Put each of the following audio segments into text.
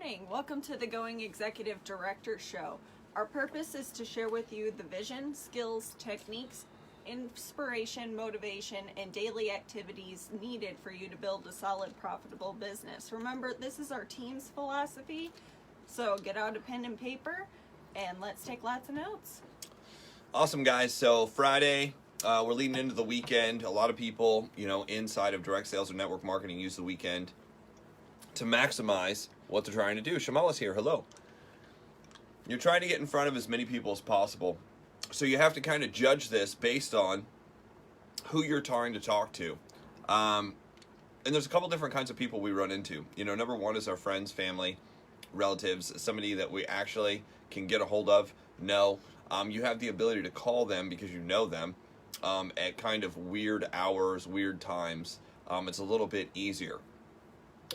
morning. Welcome to the Going Executive Director Show. Our purpose is to share with you the vision, skills, techniques, inspiration, motivation, and daily activities needed for you to build a solid, profitable business. Remember, this is our team's philosophy, so get out a pen and paper and let's take lots of notes. Awesome, guys. So Friday, we're leading into the weekend. A lot of people, inside of direct sales or network marketing use the weekend to maximize what they're trying to do. Shamala's here. Hello. You're trying to get in front of as many people as possible. So you have to kind of judge this based on who you're trying to talk to. And there's a couple different kinds of people we run into. Number one is our friends, family, relatives, somebody that we actually can get a hold of. No. You have the ability to call them because you know them at kind of weird hours, weird times. It's a little bit easier.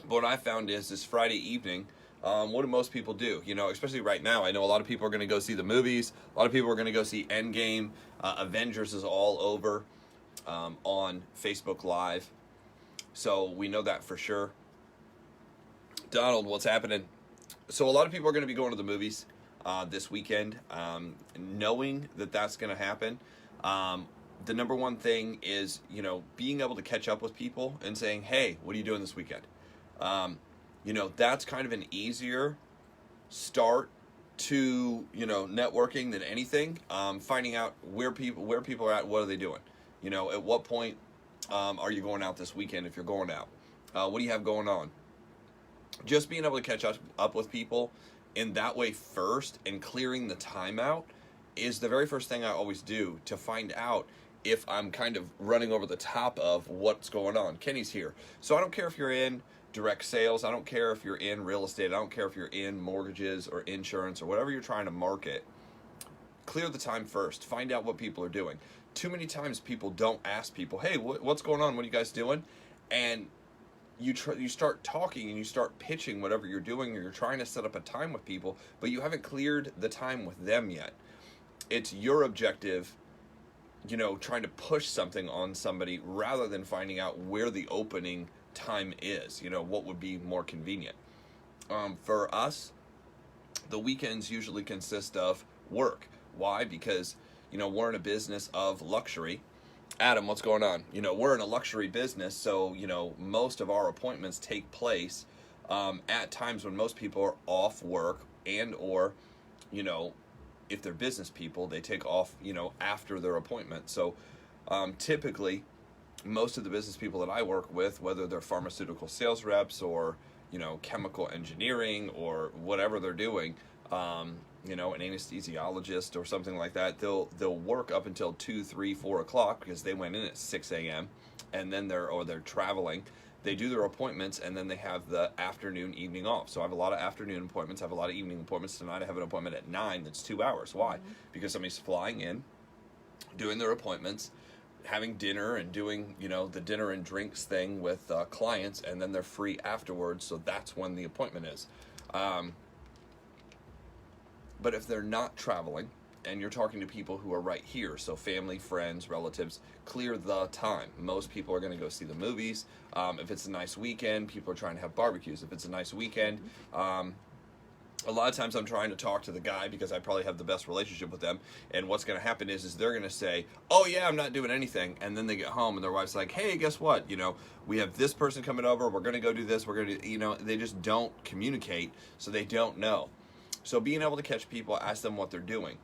But what I found is this Friday evening, what do most people do? Especially right now, I know a lot of people are going to go see the movies. A lot of people are going to go see Endgame. Avengers is all over on Facebook Live. So we know that for sure. Donald, what's happening? So a lot of people are going to be going to the movies this weekend, knowing that that's going to happen. The number one thing is, being able to catch up with people and saying, hey, what are you doing this weekend? That's kind of an easier start to, networking than anything. Finding out where people are at, what are they doing? At what point are you going out this weekend if you're going out? What do you have going on? Just being able to catch up with people in that way first and clearing the time out is the very first thing I always do to find out if I'm kind of running over the top of what's going on. Kenny's here. So I don't care if you're in direct sales. I don't care if you're in real estate. I don't care if you're in mortgages or insurance or whatever you're trying to market. Clear the time first. Find out what people are doing. Too many times people don't ask people, hey, what's going on? What are you guys doing? And you start talking and you start pitching whatever you're doing, or you're trying to set up a time with people, but you haven't cleared the time with them yet. It's your objective, trying to push something on somebody rather than finding out where the opening time is, what would be more convenient. For us, the weekends usually consist of work. Why? Because, we're in a business of luxury. Adam, what's going on? We're in a luxury business, so, most of our appointments take place at times when most people are off work and or, if they're business people, they take off, after their appointment. So typically, most of the business people that I work with, whether they're pharmaceutical sales reps or, chemical engineering or whatever they're doing, an anesthesiologist or something like that, they'll work up until 2, 3, 4 o'clock because they went in at 6 a.m. and then they're traveling. They do their appointments and then they have the afternoon, evening off. So I have a lot of afternoon appointments. I have a lot of evening appointments. Tonight I have an appointment at 9 that's 2 hours. Why? Mm-hmm. Because somebody's flying in, doing their appointments, having dinner and doing, the dinner and drinks thing with clients, and then they're free afterwards. So that's when the appointment is. But if they're not traveling and you're talking to people who are right here, so family, friends, relatives, clear the time. Most people are going to go see the movies. If it's a nice weekend, people are trying to have barbecues. If it's a nice weekend, a lot of times I'm trying to talk to the guy because I probably have the best relationship with them. And what's going to happen is they're going to say, oh yeah, I'm not doing anything. And then they get home and their wife's like, hey, guess what? We have this person coming over. We're going to go do this. We're going to, they just don't communicate. So they don't know. So being able to catch people, ask them what they're doing.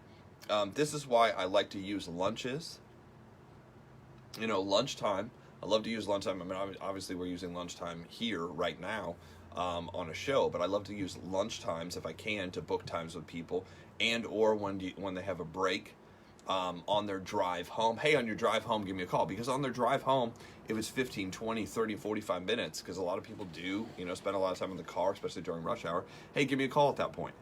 This is why I like to use lunches. Lunchtime. I love to use lunchtime. I mean, obviously we're using lunchtime here right now on a show, but I love to use lunch times if I can to book times with people, and or when they have a break on their drive home. Hey, on your drive home, give me a call, because on their drive home, if it's 15, 20, 30, 45 minutes, because a lot of people do, spend a lot of time in the car, especially during rush hour. Hey, give me a call at that point.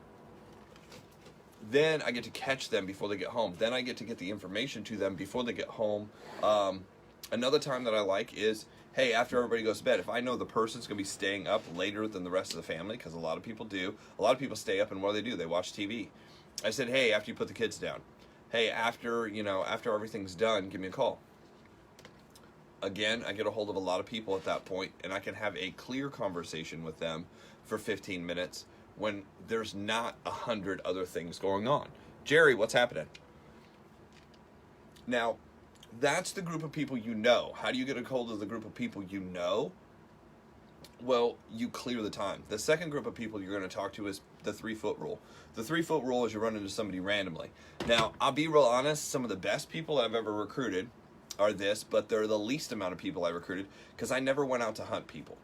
Then I get to catch them before they get home. Then I get to get the information to them before they get home. Another time that I like is, hey, after everybody goes to bed, if I know the person's going to be staying up later than the rest of the family, because a lot of people do. A lot of people stay up, and what do? They watch TV. I said, hey, after you put the kids down. Hey, after everything's done, give me a call. Again, I get a hold of a lot of people at that point, and I can have a clear conversation with them for 15 minutes when there's not 100 other things going on. Jerry, what's happening? Now, that's the group of people you know. How do you get a hold of the group of people you know? Well, you clear the time. The second group of people you're going to talk to is the 3-foot rule. The 3-foot rule is you run into somebody randomly. Now, I'll be real honest, some of the best people I've ever recruited are this, but they're the least amount of people I recruited because I never went out to hunt people.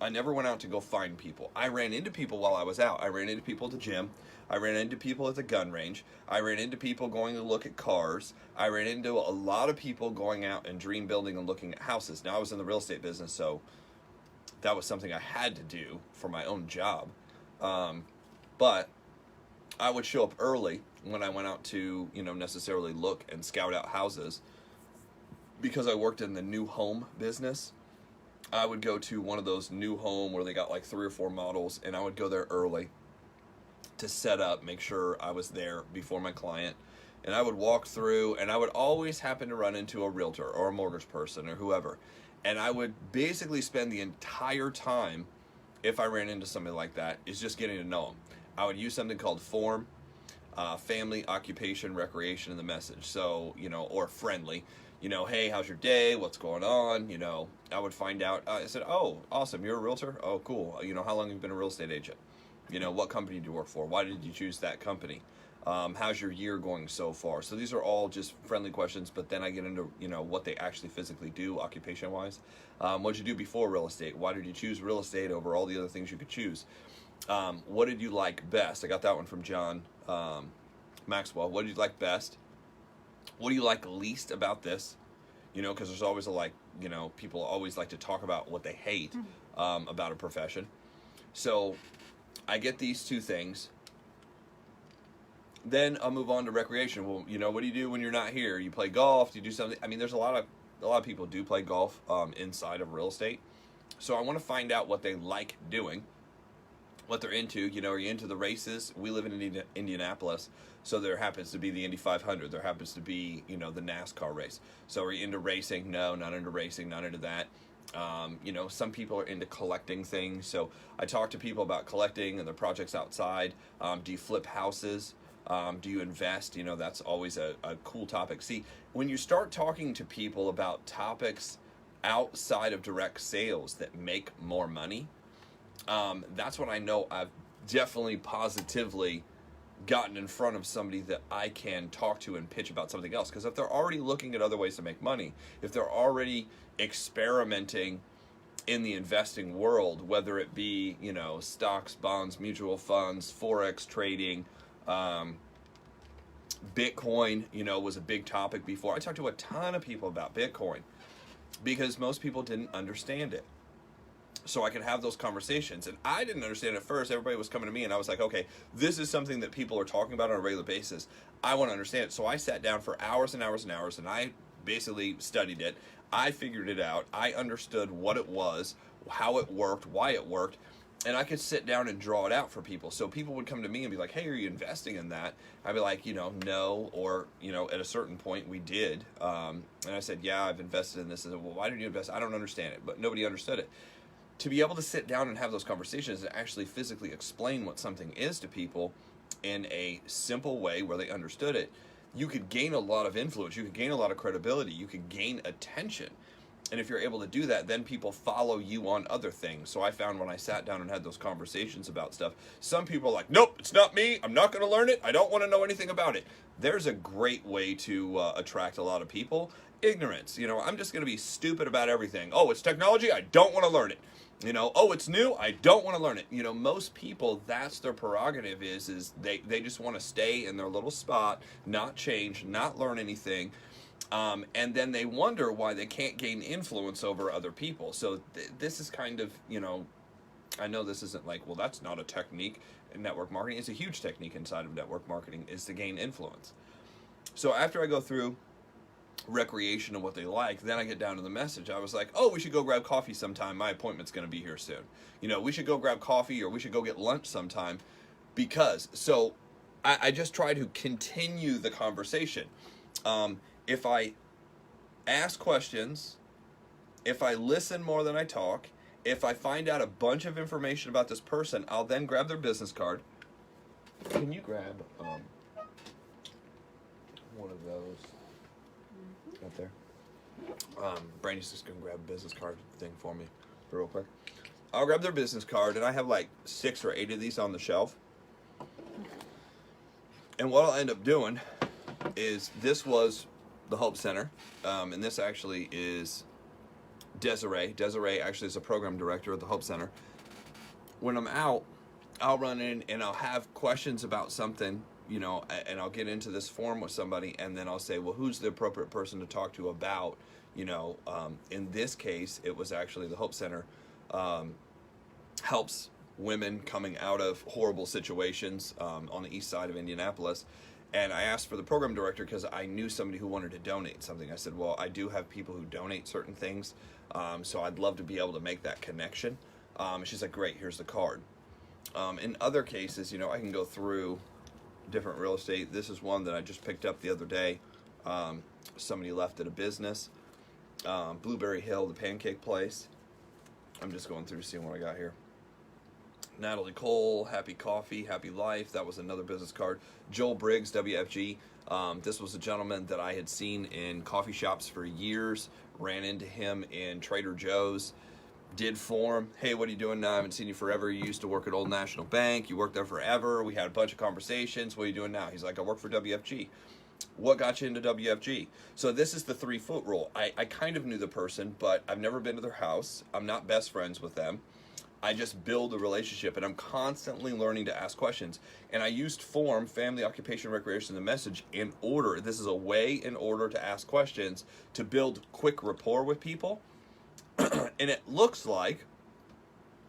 I never went out to go find people. I ran into people while I was out. I ran into people at the gym. I ran into people at the gun range. I ran into people going to look at cars. I ran into a lot of people going out and dream building and looking at houses. Now, I was in the real estate business, so that was something I had to do for my own job. But I would show up early when I went out to, necessarily look and scout out houses. Because I worked in the new home business, I would go to one of those new home where they got like 3 or 4 models, and I would go there early to set up, make sure I was there before my client. And I would walk through, and I would always happen to run into a realtor or a mortgage person or whoever. And I would basically spend the entire time, if I ran into somebody like that, is just getting to know them. I would use something called FORM, family, occupation, recreation in the message. So, or friendly. Hey, how's your day? What's going on? I would find out. I said, oh, awesome. You're a realtor? Oh, cool. How long have you been a real estate agent? What company do you work for? Why did you choose that company? How's your year going so far? So these are all just friendly questions, but then I get into, what they actually physically do occupation-wise. What did you do before real estate? Why did you choose real estate over all the other things you could choose? What did you like best? I got that one from John Maxwell. What did you like best? What do you like least about this? Because there's always people always like to talk about what they hate about a profession. So I get these 2 things. Then I'll move on to recreation. Well, what do you do when you're not here? You play golf? Do you do something? I mean, there's a lot of people do play golf inside of real estate. So I want to find out what they like doing, what they're into. Are you into the races? We live in Indianapolis, so there happens to be the Indy 500. There happens to be, the NASCAR race. So are you into racing? No, not into racing, not into that. Some people are into collecting things. So I talk to people about collecting and their projects outside. Do you flip houses? Do you invest? That's always a cool topic. See, when you start talking to people about topics outside of direct sales that make more money, that's when I know I've definitely positively gotten in front of somebody that I can talk to and pitch about something else. Because if they're already looking at other ways to make money, if they're already experimenting in the investing world, whether it be, stocks, bonds, mutual funds, Forex trading, Bitcoin, was a big topic before. I talked to a ton of people about Bitcoin because most people didn't understand it. So I could have those conversations. And I didn't understand it at first. Everybody was coming to me and I was like, okay, this is something that people are talking about on a regular basis. I want to understand it. So I sat down for hours and hours and hours and I basically studied it. I figured it out. I understood what it was, how it worked, why it worked. And I could sit down and draw it out for people. So people would come to me and be like, hey, are you investing in that? I'd be like, no. Or, at a certain point we did. And I said, yeah, I've invested in this. And I said, well, why did you invest? I don't understand it. But nobody understood it. To be able to sit down and have those conversations and actually physically explain what something is to people in a simple way where they understood it, you could gain a lot of influence. You could gain a lot of credibility. You could gain attention. And if you're able to do that, then people follow you on other things. So I found when I sat down and had those conversations about stuff, some people are like, nope, it's not me. I'm not going to learn it. I don't want to know anything about it. There's a great way to attract a lot of people. Ignorance. I'm just going to be stupid about everything. Oh, it's technology. I don't want to learn it. Oh, it's new. I don't want to learn it. Most people, that's their prerogative is they just want to stay in their little spot, not change, not learn anything. And then they wonder why they can't gain influence over other people. So this is kind of, I know this isn't like, well, that's not a technique in network marketing. It's a huge technique inside of network marketing is to gain influence. So after I go through recreation and what they like, then I get down to the message. I was like, oh, we should go grab coffee sometime. My appointment's going to be here soon. We should go grab coffee or we should go get lunch sometime because, so I just try to continue the conversation. If I ask questions, if I listen more than I talk, If I find out a bunch of information about this person, I'll then grab their business card. Can you grab one of those up there? Brandy's just gonna grab a business card thing for me real quick. I'll grab their business card, and I have like 6 or 8 of these on the shelf. And what I'll end up doing is, this was the Hope Center, and this actually is Desiree. Desiree actually is a program director at the Hope Center. When I'm out, I'll run in and I'll have questions about something, you know, and I'll get into this forum with somebody, and then I'll say, well, who's the appropriate person to talk to about, you know, in this case, it was actually the Hope Center helps women coming out of horrible situations on the east side of Indianapolis. And I asked for the program director because I knew somebody who wanted to donate something. I said, well, I do have people who donate certain things, so I'd love to be able to make that connection. And she's like, great, here's the card. In other cases, you know, I can go through different real estate. This is one that I just picked up the other day. Somebody left at a business. Blueberry Hill, the pancake place. I'm just going through seeing what I got here. Natalie Cole, Happy Coffee, Happy Life. That was another business card. Joel Briggs, WFG. This was a gentleman that I had seen in coffee shops for years. Ran into him in Trader Joe's. Did form. Hey, what are you doing now? I haven't seen you forever. You used to work at Old National Bank. You worked there forever. We had a bunch of conversations. What are you doing now? He's like, I work for WFG. What got you into WFG? So this is the 3-foot rule. I kind of knew the person, but I've never been to their house. I'm not best friends with them. I just build a relationship, and I'm constantly learning to ask questions. And I used form, family, occupation, recreation, the message in order. This is a way in order to ask questions to build quick rapport with people. And it looks like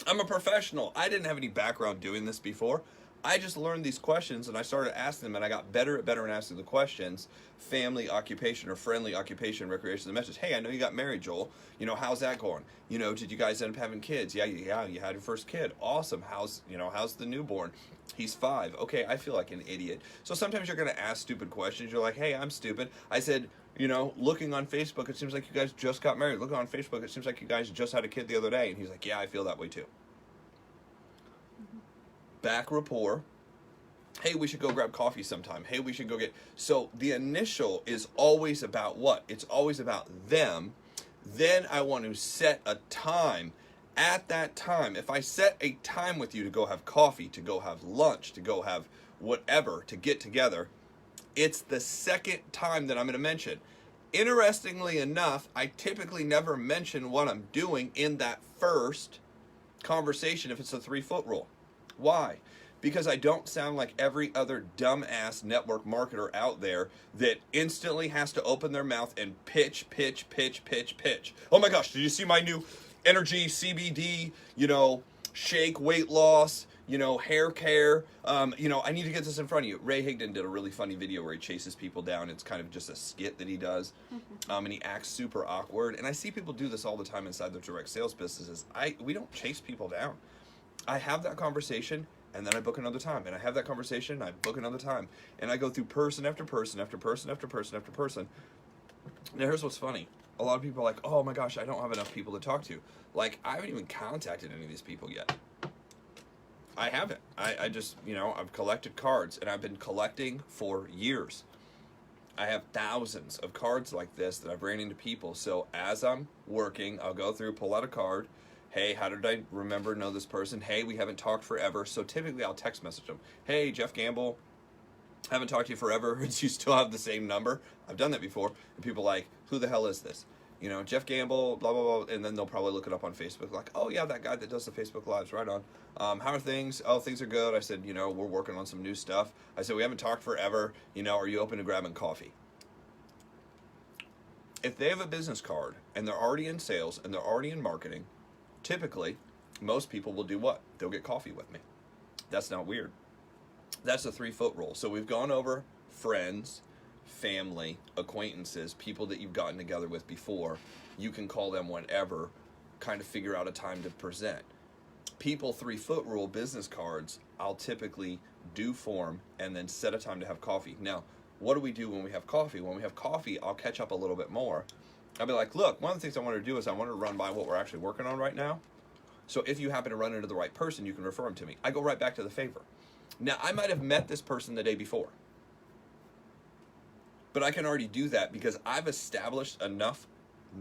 I'm a professional. I didn't have any background doing this before. I just learned these questions, and I started asking them, and I got better in asking the questions. Family, occupation, or friendly, occupation, recreation, the message. Hey, I know you got married, Joel. You know, how's that going? You know, did you guys end up having kids? Yeah, you had your first kid. Awesome. How's the newborn? He's 5. Okay, I feel like an idiot. So sometimes you're going to ask stupid questions. You're like, hey, I'm stupid. I said, you know, looking on Facebook, it seems like you guys just got married. Looking on Facebook, it seems like you guys just had a kid the other day. And he's like, yeah, I feel that way too. Back rapport. Hey, we should go grab coffee sometime. Hey, we should go get... So the initial is always about what? It's always about them. Then I want to set a time. At that time, if I set a time with you to go have coffee, to go have lunch, to go have whatever, to get together, it's the second time that I'm going to mention. Interestingly enough, I typically never mention what I'm doing in that first conversation if it's a 3-foot rule. Why? Because I don't sound like every other dumbass network marketer out there that instantly has to open their mouth and pitch. Oh my gosh, did you see my new energy CBD, you know, shake, weight loss, you know, hair care? You know, I need to get this in front of you. Ray Higdon did a really funny video where he chases people down. It's kind of just a skit that he does. And he acts super awkward. And I see people do this all the time inside their direct sales businesses. We don't chase people down. I have that conversation, and then I book another time. And I have that conversation, and I book another time. And I go through person after person after person after person after person. Now, here's what's funny. A lot of people are like, oh my gosh, I don't have enough people to talk to. Like, I haven't even contacted any of these people yet. I haven't. I just, you know, I've collected cards, and I've been collecting for years. I have thousands of cards like this that I've ran into people. So as I'm working, I'll go through, pull out a card. Hey, how did I know this person? Hey, we haven't talked forever. So typically I'll text message them. Hey, Jeff Gamble, haven't talked to you forever. Do you still have the same number? I've done that before. And people are like, who the hell is this? You know, Jeff Gamble, blah, blah, blah. And then they'll probably look it up on Facebook. Like, oh, yeah, that guy that does the Facebook Lives. Right on. How are things? Oh, things are good. I said, you know, we're working on some new stuff. I said, we haven't talked forever. You know, are you open to grabbing coffee? If they have a business card and they're already in sales and they're already in marketing, typically, most people will do what? They'll get coffee with me. That's not weird. That's a 3-foot rule. So we've gone over friends, family, acquaintances, people that you've gotten together with before. You can call them whenever, kind of figure out a time to present. People 3-foot rule business cards, I'll typically do form and then set a time to have coffee. Now, what do we do when we have coffee? When we have coffee, I'll catch up a little bit more. I'll be like, look, one of the things I want to do is I want to run by what we're actually working on right now. So if you happen to run into the right person, you can refer them to me. I go right back to the favor. Now, I might have met this person the day before, but I can already do that because I've established enough,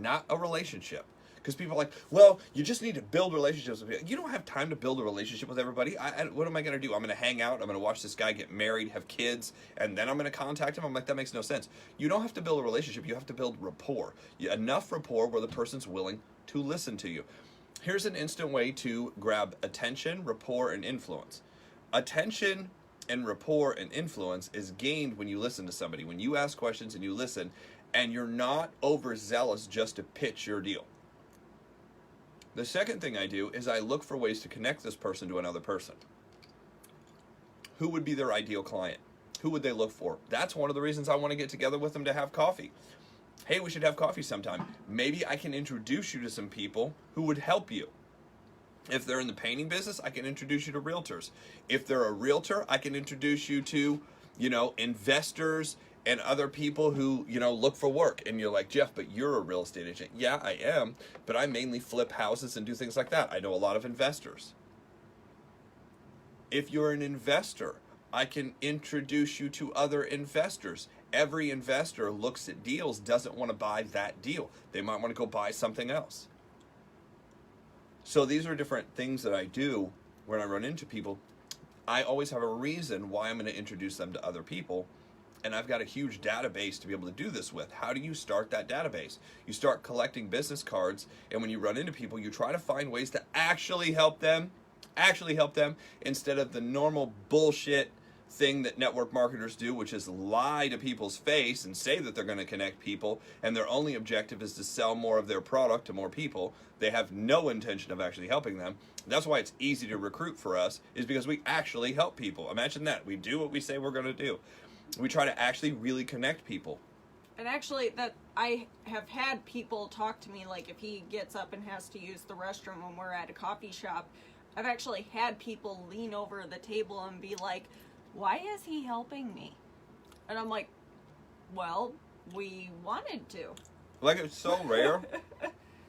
not a relationship. Because people are like, well, you just need to build relationships with people. You don't have time to build a relationship with everybody. What am I going to do? I'm going to hang out. I'm going to watch this guy get married, have kids, and then I'm going to contact him. I'm like, that makes no sense. You don't have to build a relationship. You have to build rapport. Enough rapport where the person's willing to listen to you. Here's an instant way to grab attention, rapport, and influence. Attention and rapport and influence is gained when you listen to somebody. When you ask questions and you listen, and you're not overzealous just to pitch your deal. The second thing I do is I look for ways to connect this person to another person. Who would be their ideal client? Who would they look for? That's one of the reasons I want to get together with them to have coffee. Hey, we should have coffee sometime. Maybe I can introduce you to some people who would help you. If they're in the painting business, I can introduce you to realtors. If they're a realtor, I can introduce you to, investors and other people who, look for work. And you're like, Jeff, but you're a real estate agent. Yeah, I am, but I mainly flip houses and do things like that. I know a lot of investors. If you're an investor, I can introduce you to other investors. Every investor looks at deals, doesn't want to buy that deal. They might want to go buy something else. So these are different things that I do when I run into people. I always have a reason why I'm going to introduce them to other people. And I've got a huge database to be able to do this with. How do you start that database? You start collecting business cards, and when you run into people, you try to find ways to actually help them instead of the normal bullshit thing that network marketers do, which is lie to people's face and say that they're going to connect people, and their only objective is to sell more of their product to more people. They have no intention of actually helping them. That's why it's easy to recruit for us, is because we actually help people. Imagine that. We do what we say we're going to do. We try to actually really connect people. And actually, that I have had people talk to me, like if he gets up and has to use the restroom when we're at a coffee shop, I've actually had people lean over the table and be like, why is he helping me? And I'm like, well, we wanted to. Like, it's so rare.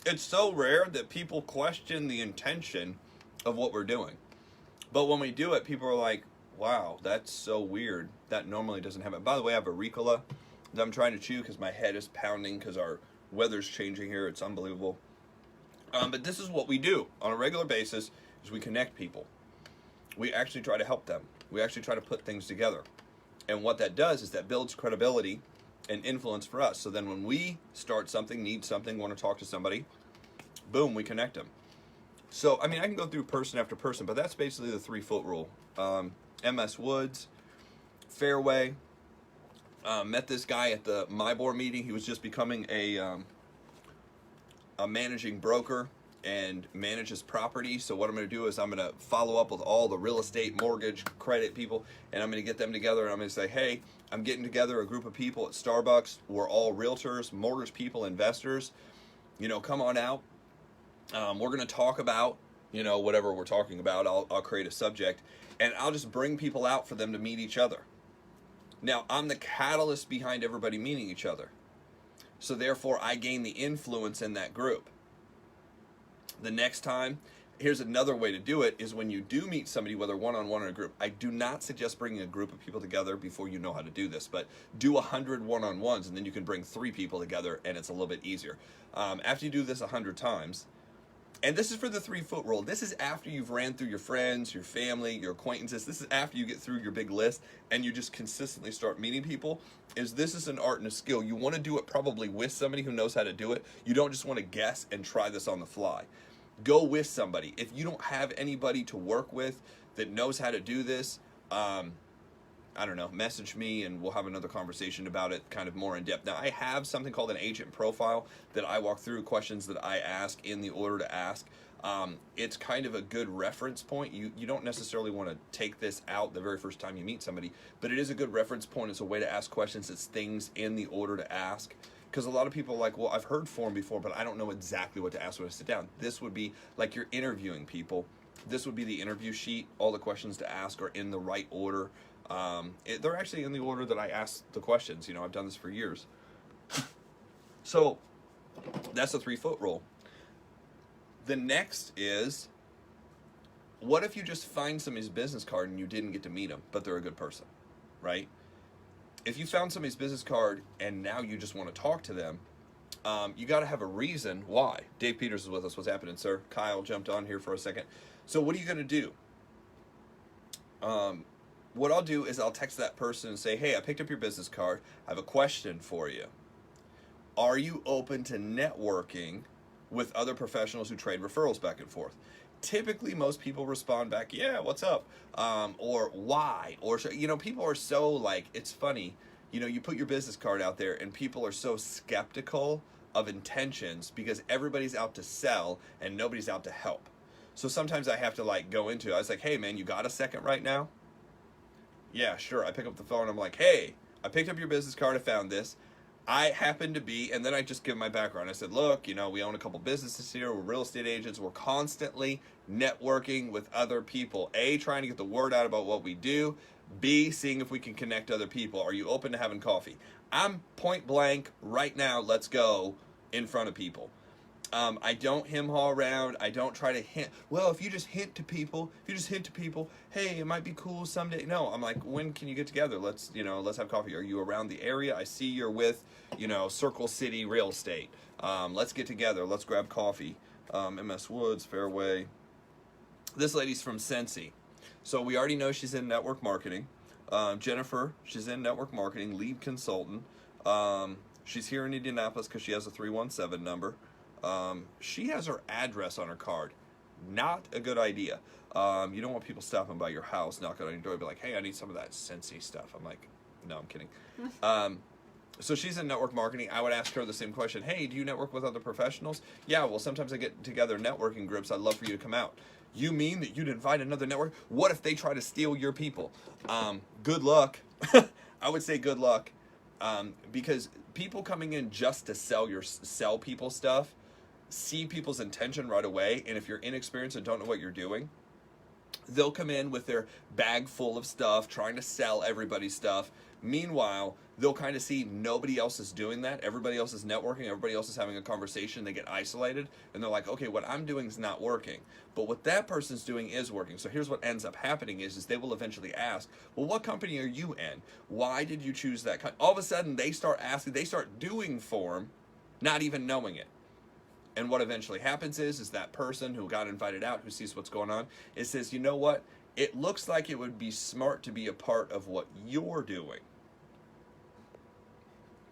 It's so rare that people question the intention of what we're doing. But when we do it, people are like, wow, that's so weird. That normally doesn't happen. By the way, I have a Ricola that I'm trying to chew because my head is pounding because our weather's changing here. It's unbelievable. But this is what we do on a regular basis, is we connect people. We actually try to help them. We actually try to put things together. And what that does is that builds credibility and influence for us. So then when we start something, need something, want to talk to somebody, boom, we connect them. So, I can go through person after person, but that's basically the 3-foot rule. MS Woods, Fairway, met this guy at the MyBoard meeting. He was just becoming a managing broker and manages property. So what I'm going to do is I'm going to follow up with all the real estate, mortgage, credit people, and I'm going to get them together, and I'm going to say, hey, I'm getting together a group of people at Starbucks. We're all realtors, mortgage people, investors. Come on out. We're going to talk about, whatever we're talking about. I'll create a subject, and I'll just bring people out for them to meet each other. Now, I'm the catalyst behind everybody meeting each other. So therefore, I gain the influence in that group. The next time, here's another way to do it, is when you do meet somebody, whether one-on-one or a group. I do not suggest bringing a group of people together before you know how to do this, but do 100 one-on-ones, and then you can bring 3 people together, and it's a little bit easier. After you do this 100 times, and this is for the 3-foot rule. This is after you've ran through your friends, your family, your acquaintances. This is after you get through your big list and you just consistently start meeting people. This is an art and a skill. You want to do it probably with somebody who knows how to do it. You don't just want to guess and try this on the fly. Go with somebody. If you don't have anybody to work with that knows how to do this, I don't know, message me and we'll have another conversation about it kind of more in depth. Now, I have something called an agent profile that I walk through, questions that I ask in the order to ask. It's kind of a good reference point. You don't necessarily want to take this out the very first time you meet somebody, but it is a good reference point. It's a way to ask questions. It's things in the order to ask. Because a lot of people are like, well, I've heard form before, but I don't know exactly what to ask when I sit down. This would be like you're interviewing people. This would be the interview sheet. All the questions to ask are in the right order. They're actually in the order that I ask the questions. I've done this for years. So that's the 3-foot rule. The next is what if you just find somebody's business card and you didn't get to meet them, but they're a good person, right? If you found somebody's business card and now you just want to talk to them, you got to have a reason why. Dave Peters is with us. What's happening, sir? Kyle jumped on here for a second. So what are you going to do? What I'll do is I'll text that person and say, hey, I picked up your business card. I have a question for you. Are you open to networking with other professionals who trade referrals back and forth? Typically, most people respond back, yeah, what's up? Or why? Or, people are so like, it's funny. You put your business card out there and people are so skeptical of intentions because everybody's out to sell and nobody's out to help. So sometimes I have to like go into it. I was like, hey man, you got a second right now? Yeah, sure. I pick up the phone. I'm like, hey, I picked up your business card. I found this. I happen to be, and then I just give my background. I said, look, we own a couple businesses here. We're real estate agents. We're constantly networking with other people. A, trying to get the word out about what we do. B, seeing if we can connect other people. Are you open to having coffee? I'm point blank right now. Let's go in front of people. I don't hem-haw around. I don't try to hint. Well, if you just hint to people, hey, it might be cool someday. No, I'm like, when can you get together? Let's have coffee. Are you around the area? I see you're with, Circle City Real Estate. Let's get together. Let's grab coffee. MS Woods, Fairway. This lady's from Sensi. So we already know she's in network marketing. Jennifer, she's in network marketing, lead consultant. She's here in Indianapolis because she has a 317 number. She has her address on her card. Not a good idea. You don't want people stopping by your house, knocking on your door, and be like, hey, I need some of that Sensi stuff. I'm like, no, I'm kidding. So she's in network marketing. I would ask her the same question. Hey, do you network with other professionals? Yeah, well, sometimes I get together networking groups. I'd love for you to come out. You mean that you'd invite another network? What if they try to steal your people? Good luck. I would say good luck. Because people coming in just to sell people stuff, see people's intention right away, and if you're inexperienced and don't know what you're doing, they'll come in with their bag full of stuff, trying to sell everybody stuff. Meanwhile, they'll kind of see nobody else is doing that. Everybody else is networking. Everybody else is having a conversation. They get isolated, and they're like, okay, what I'm doing is not working. But what that person's doing is working. So here's what ends up happening is they will eventually ask, well, what company are you in? Why did you choose that company? All of a sudden, they start asking, they start doing for them, not even knowing it. And what eventually happens is that person who got invited out, who sees what's going on, it says, you know what? It looks like it would be smart to be a part of what you're doing.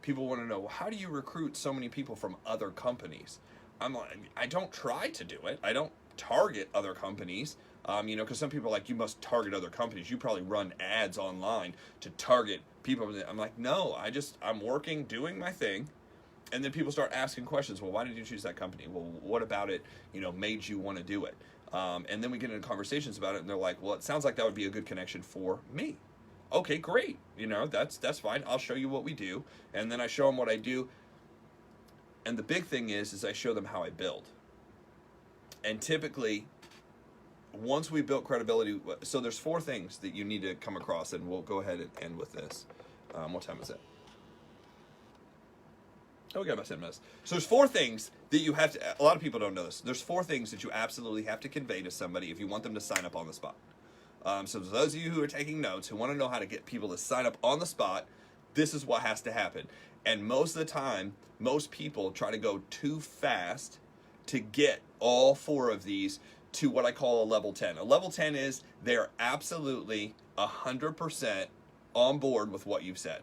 People want to know, well, how do you recruit so many people from other companies? I'm like, I don't try to do it. I don't target other companies. Because some people are like, you must target other companies. You probably run ads online to target people. I'm like, no, I'm working, doing my thing. And then people start asking questions. Well, why did you choose that company? Well, what about it, made you want to do it? And then we get into conversations about it, and they're like, well, it sounds like that would be a good connection for me. Okay, great. That's fine. I'll show you what we do. And then I show them what I do. And the big thing is I show them how I build. And typically, once we built credibility, so there's 4 things that you need to come across, and we'll go ahead and end with this. What time is it? Oh, we got about 10 minutes. So there's 4 things that you have to, a lot of people don't know this. There's 4 things that you absolutely have to convey to somebody if you want them to sign up on the spot. So for those of you who are taking notes, who want to know how to get people to sign up on the spot, this is what has to happen. And most of the time, most people try to go too fast to get all 4 of these to what I call a level 10. A level 10 is they're absolutely 100% on board with what you've said.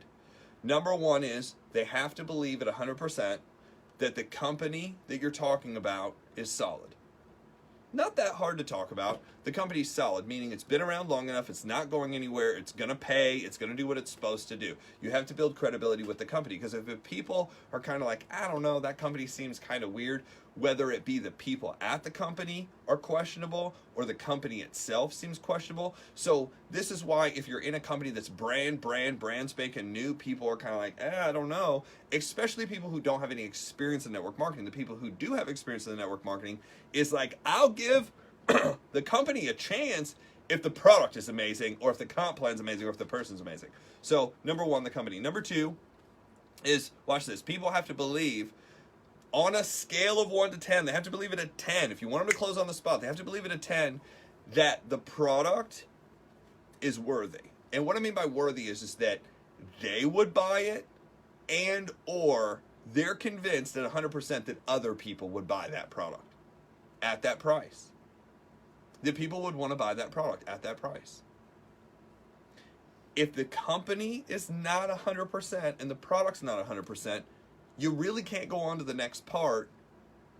Number 1 is they have to believe at 100% that the company that you're talking about is solid. Not that hard to talk about. The company's solid, meaning it's been around long enough, it's not going anywhere, it's going to pay, it's going to do what it's supposed to do. You have to build credibility with the company, because if people are kind of like, I don't know, that company seems kind of weird, whether it be the people at the company are questionable or the company itself seems questionable. So this is why if you're in a company that's brand spanking new, people are kind of like, I don't know, especially people who don't have any experience in network marketing. The people who do have experience in network marketing is like, I'll give the company a chance if the product is amazing, or if the comp plan's amazing, or if the person's amazing. So number 1, the company. Number 2 is, watch this, people have to believe on a scale of 1 to 10, they have to believe it at 10. If you want them to close on the spot, they have to believe it at 10 that the product is worthy. And what I mean by worthy is that they would buy it, and or they're convinced at 100% that other people would buy that product at that price. That people would want to buy that product at that price. If the company is not 100% and the product's not 100%, you really can't go on to the next part.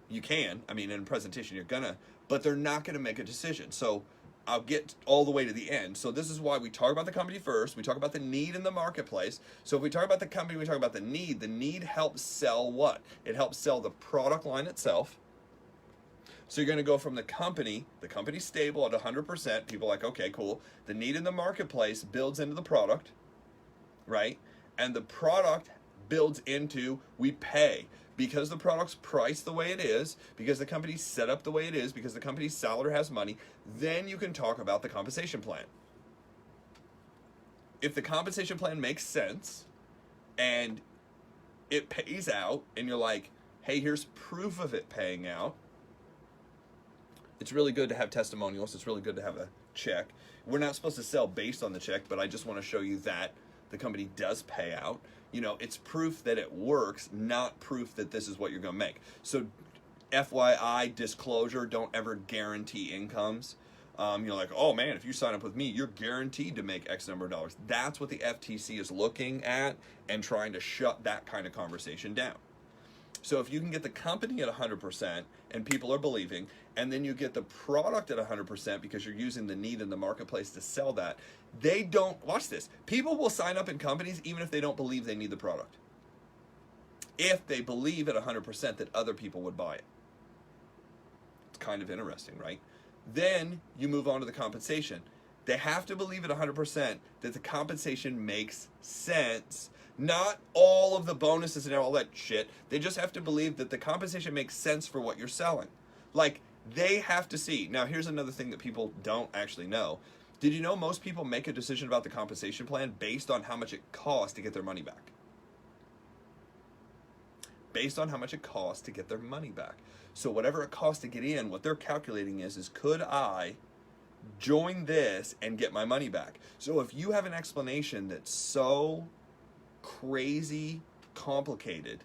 You can, I mean, in a presentation you're gonna, but they're not gonna make a decision. So I'll get all the way to the end. So this is why we talk about the company first. We talk about the need in the marketplace. So if we talk about the company, we talk about the need. The need helps sell what? It helps sell the product line itself. So you're going to go from the company's stable at 100%. People are like, okay, cool. The need in the marketplace builds into the product, right? And the product builds into, we pay. Because the product's priced the way it is, because the company's set up the way it is, because the company's seller has money, then you can talk about the compensation plan. If the compensation plan makes sense and it pays out, and you're like, hey, here's proof of it paying out, it's really good to have testimonials. It's really good to have a check. We're not supposed to sell based on the check, but I just want to show you that the company does pay out. You know, it's proof that it works, not proof that this is what you're going to make. So FYI, disclosure, don't ever guarantee incomes. You're like, oh man, if you sign up with me, you're guaranteed to make X number of dollars. That's what the FTC is looking at and trying to shut that kind of conversation down. So if you can get the company at 100% and people are believing, and then you get the product at 100% because you're using the need in the marketplace to sell that, they don't, watch this, people will sign up in companies even if they don't believe they need the product. If they believe at 100% that other people would buy it. It's kind of interesting, right? Then you move on to the compensation. They have to believe at 100% that the compensation makes sense. Not all of the bonuses and all that shit. They just have to believe that the compensation makes sense for what you're selling. Like, they have to see. Now, here's another thing that people don't actually know. Did you know most people make a decision about the compensation plan based on how much it costs to get their money back? Based on how much it costs to get their money back. So whatever it costs to get in, what they're calculating is could I join this and get my money back? So if you have an explanation that's so crazy complicated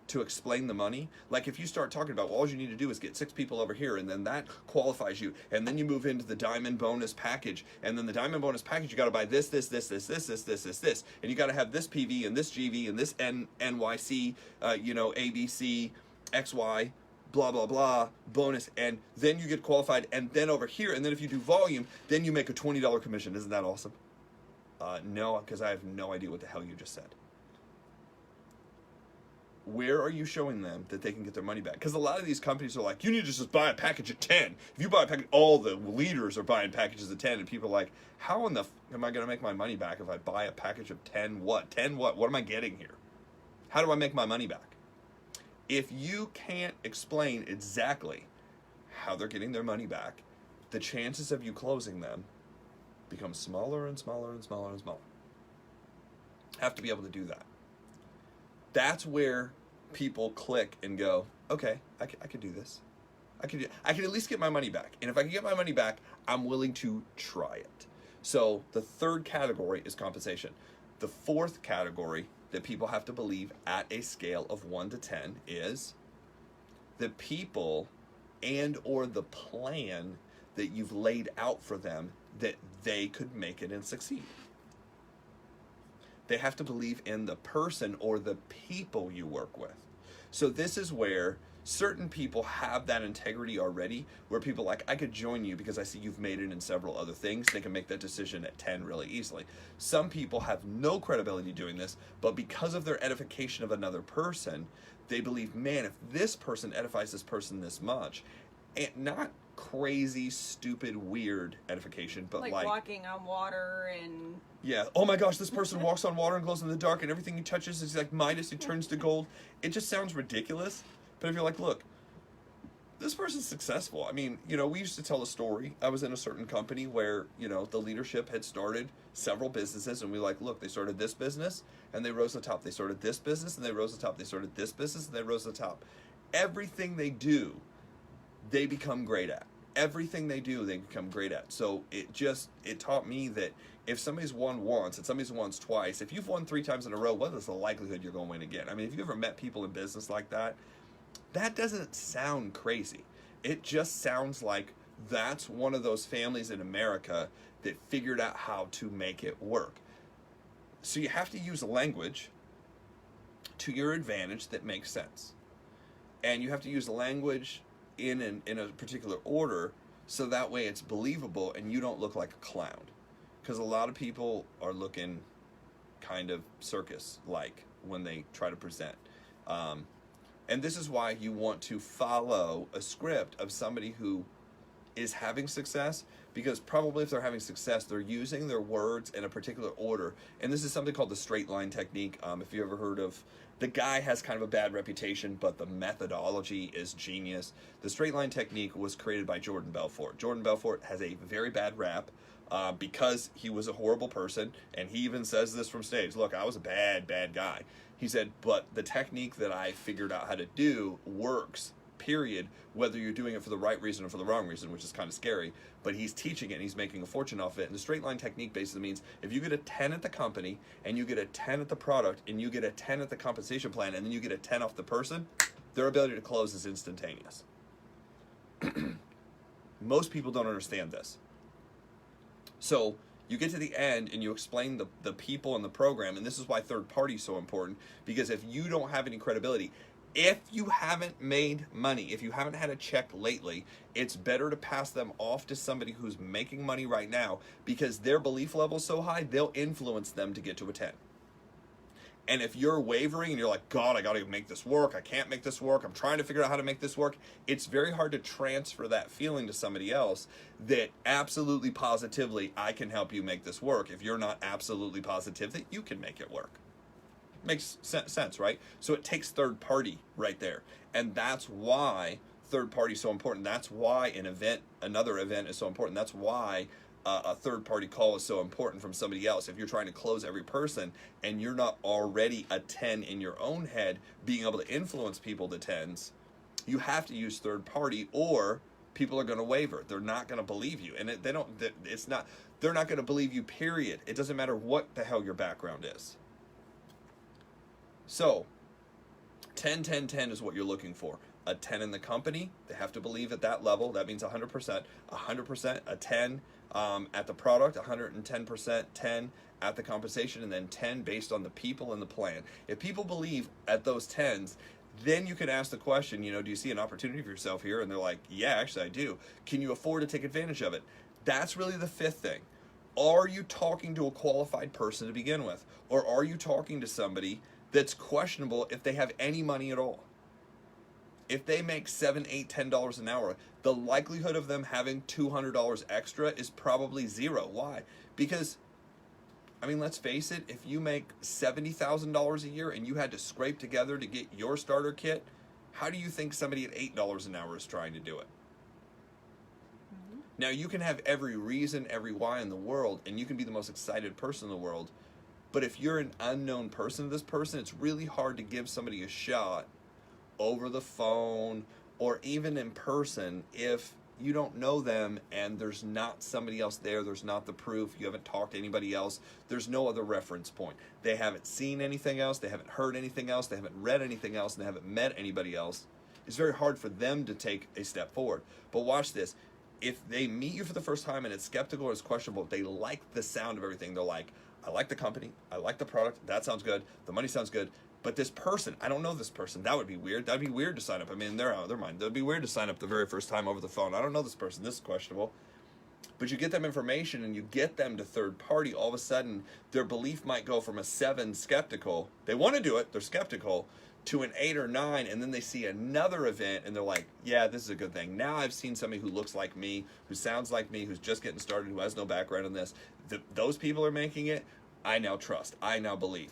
to explain the money, like if you start talking about, well, all you need to do is get 6 people over here and then that qualifies you, and then you move into the diamond bonus package, and then the diamond bonus package, you got to buy this, and you got to have this PV and this GV and this NYC, ABC, XY, blah blah blah bonus, and then you get qualified, and then over here, and then if you do volume, then you make a $20 commission. Isn't that awesome? No, because I have no idea what the hell you just said. Where are you showing them that they can get their money back? Because a lot of these companies are like, you need to just buy a package of 10. If you buy a package, all the leaders are buying packages of 10, and people are like, how in the am I going to make my money back if I buy a package of 10 what? 10 what? What am I getting here? How do I make my money back? If you can't explain exactly how they're getting their money back, the chances of you closing them become smaller and smaller and smaller and smaller. Have to be able to do that. That's where people click and go, okay, I could do this. I can at least get my money back. And if I can get my money back, I'm willing to try it. So the third category is compensation. The fourth category that people have to believe at a scale of 1 to 10 is the people and or the plan that you've laid out for them that they could make it and succeed. They have to believe in the person or the people you work with. So this is where certain people have that integrity already, where people are like, I could join you because I see you've made it in several other things. They can make that decision at 10 really easily. Some people have no credibility doing this, but because of their edification of another person, they believe, man, if this person edifies this person this much, and not crazy, stupid, weird edification, but like walking on water and... Yeah. Oh my gosh, this person walks on water and glows in the dark, and everything he touches is like Midas, he turns to gold. It just sounds ridiculous. But if you're like, look, this person's successful. I mean, we used to tell a story. I was in a certain company where, the leadership had started several businesses, and we like, look, they started this business and they rose to the top. They started this business and they rose to the top. They started this business and they rose to the top. Everything they do, they become great at. everything they do, they become great at. So it taught me that if somebody's won once and somebody's won twice, if you've won 3 times in a row, what is the likelihood you're going to win again? I mean, if you ever met people in business like that, that doesn't sound crazy. It just sounds like that's one of those families in America that figured out how to make it work. So you have to use language to your advantage that makes sense. And you have to use language in a particular order so that way it's believable and you don't look like a clown. Because a lot of people are looking kind of circus-like when they try to present. And this is why you want to follow a script of somebody who is having success, because probably if they're having success, they're using their words in a particular order. And this is something called the straight line technique. If you ever heard of, the guy has kind of a bad reputation, but the methodology is genius. The straight line technique was created by Jordan Belfort. Jordan Belfort has a very bad rap because he was a horrible person, and he even says this from stage. Look, I was a bad guy. He said, but the technique that I figured out how to do works, period, whether you're doing it for the right reason or for the wrong reason, which is kind of scary. But he's teaching it and he's making a fortune off of it. And the straight line technique basically means if you get a 10 at the company and you get a 10 at the product and you get a 10 at the compensation plan and then you get a 10 off the person, their ability to close is instantaneous. Most people don't understand this. So you get to the end and you explain the people in the program, and this is why third party is so important, because if you don't have any credibility, if you haven't made money, if you haven't had a check lately, it's better to pass them off to somebody who's making money right now, because their belief level is so high, they'll influence them to get to a 10. And if you're wavering and you're like, God, I got to make this work, I can't make this work, I'm trying to figure out how to make this work, it's very hard to transfer that feeling to somebody else that absolutely positively, I can help you make this work, if you're not absolutely positive that you can make it work. Makes sense, right? So it takes third party right there. And that's why third party is so important. That's why another event is so important. That's why a third party call is so important from somebody else. If you're trying to close every person and you're not already a 10 in your own head, being able to influence people to 10s, you have to use third party, or people are going to waver. They're not going to believe you. And they're not going to believe you, period. It doesn't matter what the hell your background is. So 10, 10, 10 is what you're looking for. A 10 in the company, they have to believe at that level. That means 100%, a 10 at the product, 110%, 10 at the compensation, and then 10 based on the people and the plan. If people believe at those 10s, then you can ask the question, do you see an opportunity for yourself here? And they're like, yeah, actually I do. Can you afford to take advantage of it? That's really the fifth thing. Are you talking to a qualified person to begin with? Or are you talking to somebody that's questionable if they have any money at all? If they make $7, $8, $10 an hour, the likelihood of them having $200 extra is probably zero. Why? Because, let's face it, if you make $70,000 a year and you had to scrape together to get your starter kit, how do you think somebody at $8 an hour is trying to do it? Mm-hmm. Now, you can have every reason, every why in the world, and you can be the most excited person in the world, but if you're an unknown person to this person, it's really hard to give somebody a shot over the phone or even in person if you don't know them and there's not somebody else there, there's not the proof, you haven't talked to anybody else, there's no other reference point. They haven't seen anything else, they haven't heard anything else, they haven't read anything else, and they haven't met anybody else. It's very hard for them to take a step forward. But watch this. If they meet you for the first time and it's skeptical or it's questionable, they like the sound of everything. They're like, I like the company, I like the product, that sounds good, the money sounds good, but this person, I don't know this person, that would be weird. That'd be weird to sign up. They're out of their mind. That'd be weird to sign up the very first time over the phone. I don't know this person, this is questionable. But you get them information and you get them to third party, all of a sudden their belief might go from a 7 skeptical, they want to do it, they're skeptical, to an 8 or 9, and then they see another event and they're like, yeah, this is a good thing. Now I've seen somebody who looks like me, who sounds like me, who's just getting started, who has no background in this. Those people are making it. I now trust. I now believe.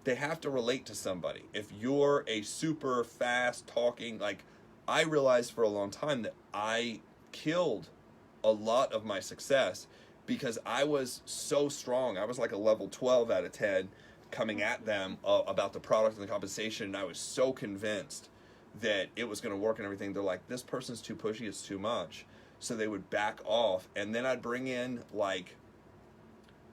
They have to relate to somebody. If you're a super fast talking, I realized for a long time that I killed a lot of my success because I was so strong. I was like a level 12 out of 10 coming at them about the product and the compensation, and I was so convinced that it was going to work and everything. They're like, this person's too pushy, it's too much. So they would back off, and then I'd bring in like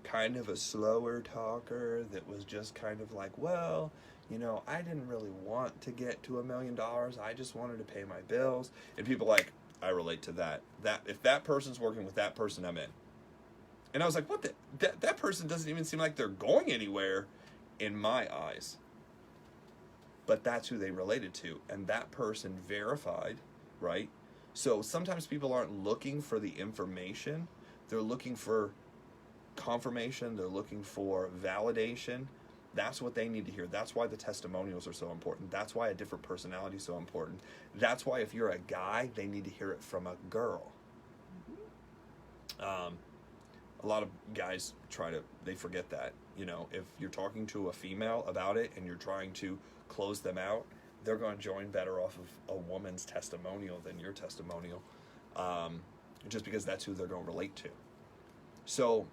kind of a slower talker that was just kind of like, well, you know, I didn't really want to get to $1 million. I just wanted to pay my bills. And people like, I relate to that. That if that person's working with that person, I'm in. And I was like, what the? That person doesn't even seem like they're going anywhere in my eyes. But that's who they related to. And that person verified, right? So sometimes people aren't looking for the information. They're looking for confirmation. They're looking for validation. That's what they need to hear. That's why the testimonials are so important. That's why a different personality is so important. That's why if you're a guy, they need to hear it from a girl. A lot of guys they forget that. You know, if you're talking to a female about it and you're trying to close them out, they're going to join better off of a woman's testimonial than your testimonial, just because that's who they're going to relate to. So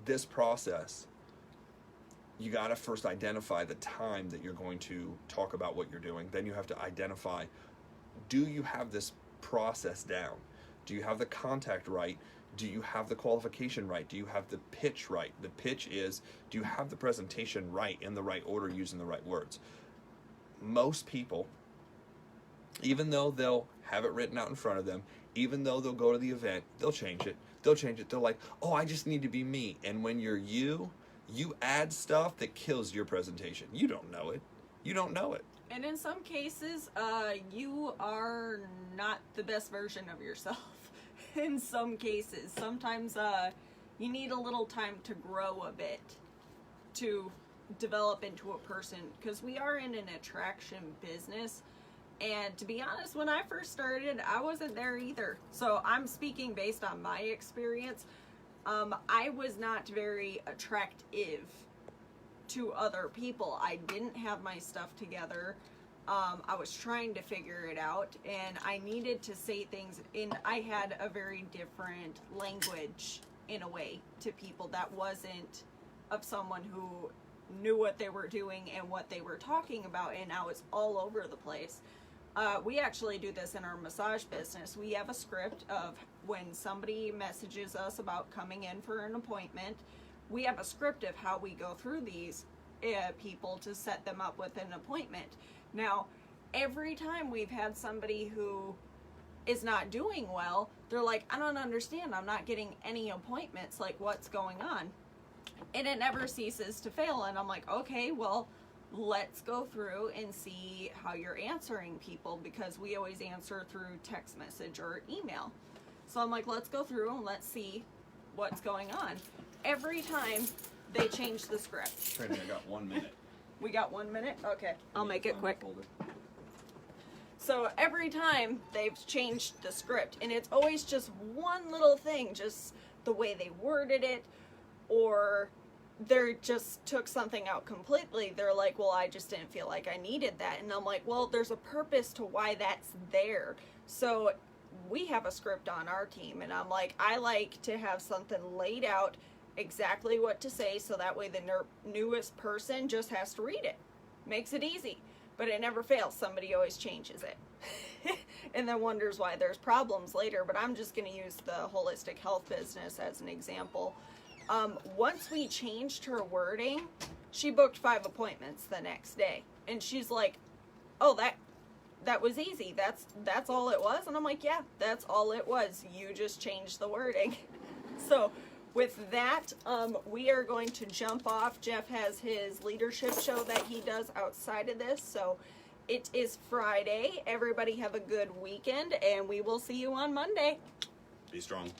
this process, you got to first identify the time that you're going to talk about what you're doing. Then you have to identify, do you have this process down? Do you have the contact right? Do you have the qualification right? Do you have the pitch right? The pitch is, do you have the presentation right, in the right order, using the right words? Most people, even though they'll have it written out in front of them, even though they'll go to the event, they'll change it. They're like, oh, I just need to be me. And when you're you add stuff that kills your presentation. You don't know it. You don't know it. And in some cases, you are not the best version of yourself. In some cases, sometimes you need a little time to grow a bit to develop into a person, because we are in an attraction business. And to be honest, when I first started, I wasn't there either. So I'm speaking based on my experience. I was not very attractive to other people. I didn't have my stuff together. I was trying to figure it out, and I needed to say things I had a very different language in a way to people that wasn't of someone who knew what they were doing and what they were talking about, and now it's all over the place. We actually do this in our massage business. We have a script of when somebody messages us about coming in for an appointment, we have a script of how we go through these people to set them up with an appointment. Now, every time we've had somebody who is not doing well, they're like, I don't understand. I'm not getting any appointments. Like, what's going on? And it never ceases to fail. And I'm like, okay, well, let's go through and see how you're answering people, because we always answer through text message or email. So I'm like, let's go through and let's see what's going on. Every time they change the script. Training, I got 1 minute. We got 1 minute? Okay, I'll make it quick. So every time they've changed the script, and it's always just one little thing, just the way they worded it, or they just took something out completely. They're like, well, I just didn't feel like I needed that. And I'm like, well, there's a purpose to why that's there. So we have a script on our team, and I'm like, I like to have something laid out exactly what to say, so that way the newest person just has to read it. Makes it easy, but it never fails. Somebody always changes it and then wonders why there's problems later. But I'm just going to use the holistic health business as an example. Once we changed her wording, she booked 5 appointments the next day, and she's like, oh, that was easy. That's all it was. And I'm like, yeah, that's all it was. You just changed the wording. So with that, we are going to jump off. Jeff has his leadership show that he does outside of this. So it is Friday. Everybody have a good weekend, and we will see you on Monday. Be strong.